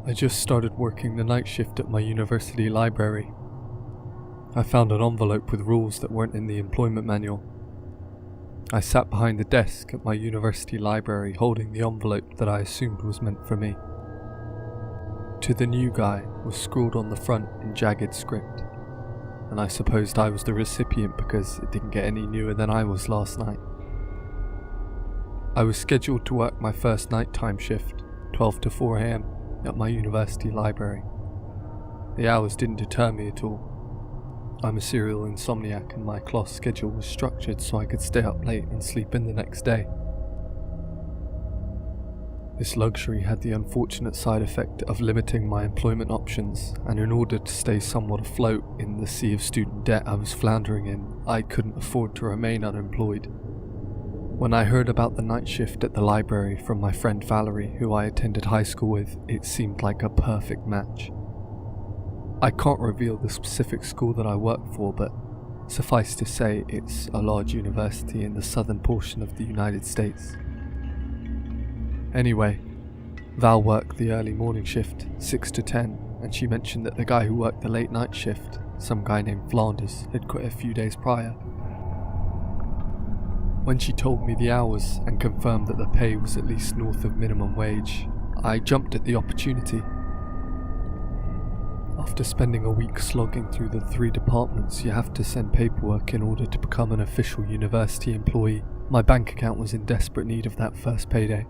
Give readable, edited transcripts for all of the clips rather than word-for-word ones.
I just started working the night shift at my university library. I found an envelope with rules that weren't in the employment manual. I sat behind the desk at my university library holding the envelope that I assumed was meant for me. To the new guy was scrawled on the front in jagged script, and I supposed I was the recipient because it didn't get any newer than I was last night. I was scheduled to work my first nighttime shift, 12 to 4 AM, at my university library. The hours didn't deter me at all. I'm a serial insomniac and my class schedule was structured so I could stay up late and sleep in the next day. This luxury had the unfortunate side effect of limiting my employment options, and in order to stay somewhat afloat in the sea of student debt I was floundering in, I couldn't afford to remain unemployed. When I heard about the night shift at the library from my friend Valerie, who I attended high school with, it seemed like a perfect match. I can't reveal the specific school that I work for, but suffice to say it's a large university in the southern portion of the United States. Anyway, Val worked the early morning shift, 6 to 10, and she mentioned that the guy who worked the late night shift, some guy named Flanders, had quit a few days prior. When she told me the hours and confirmed that the pay was at least north of minimum wage, I jumped at the opportunity. After spending a week slogging through the 3 departments you have to send paperwork in order to become an official university employee, my bank account was in desperate need of that first payday.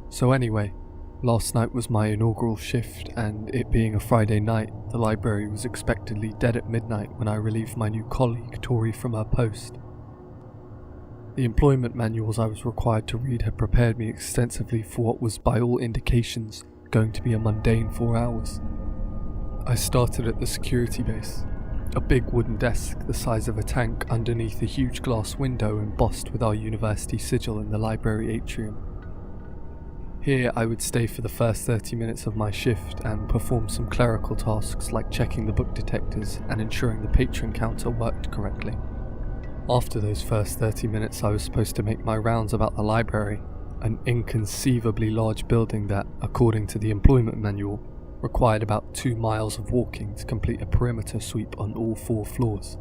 So anyway, last night was my inaugural shift, and it being a Friday night, the library was expectedly dead at midnight when I relieved my new colleague, Tori, from her post. The employment manuals I was required to read had prepared me extensively for what was by all indications going to be a mundane 4 hours. I started at the security base, a big wooden desk the size of a tank underneath a huge glass window embossed with our university sigil in the library atrium. Here I would stay for the first 30 minutes of my shift and perform some clerical tasks like checking the book detectors and ensuring the patron counter worked correctly. After those first 30 minutes I was supposed to make my rounds about the library, an inconceivably large building that, according to the employment manual, required about 2 miles of walking to complete a perimeter sweep on all 4 floors.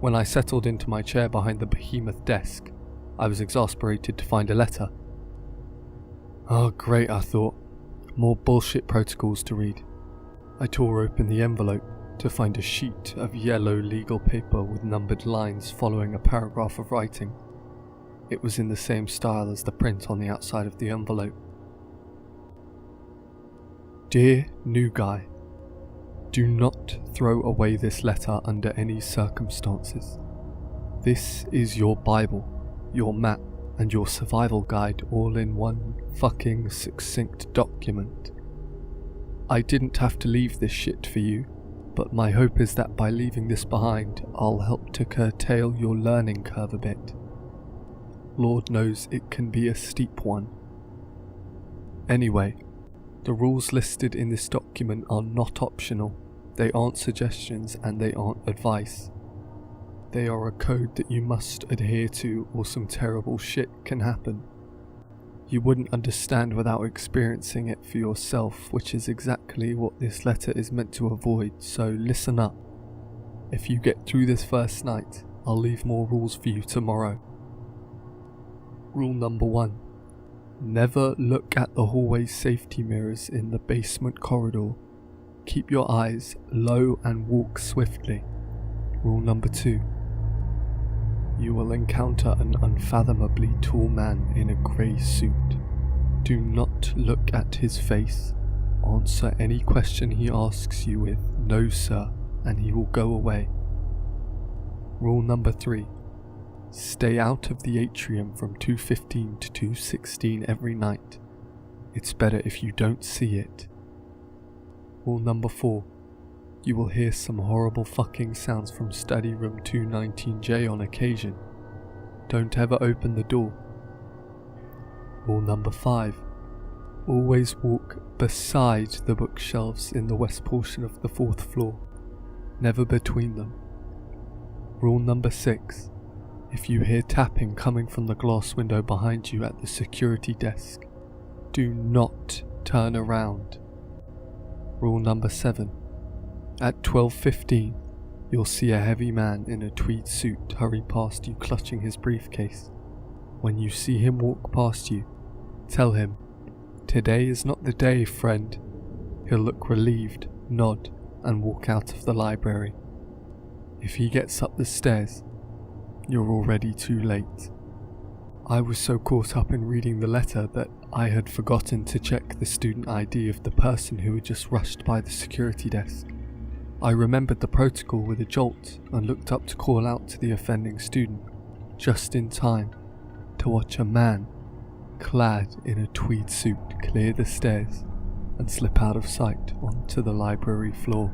When I settled into my chair behind the behemoth desk, I was exasperated to find a letter. Oh great, I thought. More bullshit protocols to read. I tore open the envelope to find a sheet of yellow legal paper with numbered lines following a paragraph of writing. It was in the same style as the print on the outside of the envelope. Dear new guy, do not throw away this letter under any circumstances. This is your Bible, your map, and your survival guide all in one fucking succinct document. I didn't have to leave this shit for you, but my hope is that by leaving this behind, I'll help to curtail your learning curve a bit. Lord knows it can be a steep one. Anyway, the rules listed in this document are not optional, they aren't suggestions and they aren't advice. They are a code that you must adhere to or some terrible shit can happen. You wouldn't understand without experiencing it for yourself, which is exactly what this letter is meant to avoid, so listen up. If you get through this first night, I'll leave more rules for you tomorrow. Rule number 1. Never look at the hallway safety mirrors in the basement corridor. Keep your eyes low and walk swiftly. Rule number 2. You will encounter an unfathomably tall man in a grey suit. Do not look at his face. Answer any question he asks you with "No sir," and he will go away. Rule number 3. Stay out of the atrium from 2:15 to 2:16 every night. It's better if you don't see it. Rule number 4. You will hear some horrible fucking sounds from study room 219J on occasion. Don't ever open the door. Rule number 5. Always walk beside the bookshelves in the west portion of the 4th floor, never between them. Rule number 6. If you hear tapping coming from the glass window behind you at the security desk, do not turn around. Rule number 7. At 12:15, you'll see a heavy man in a tweed suit hurry past you clutching his briefcase. When you see him walk past you, tell him, "Today is not the day, friend." He'll look relieved, nod, and walk out of the library. If he gets up the stairs, you're already too late. I was so caught up in reading the letter that I had forgotten to check the student ID of the person who had just rushed by the security desk. I remembered the protocol with a jolt and looked up to call out to the offending student, just in time to watch a man clad in a tweed suit clear the stairs and slip out of sight onto the library floor.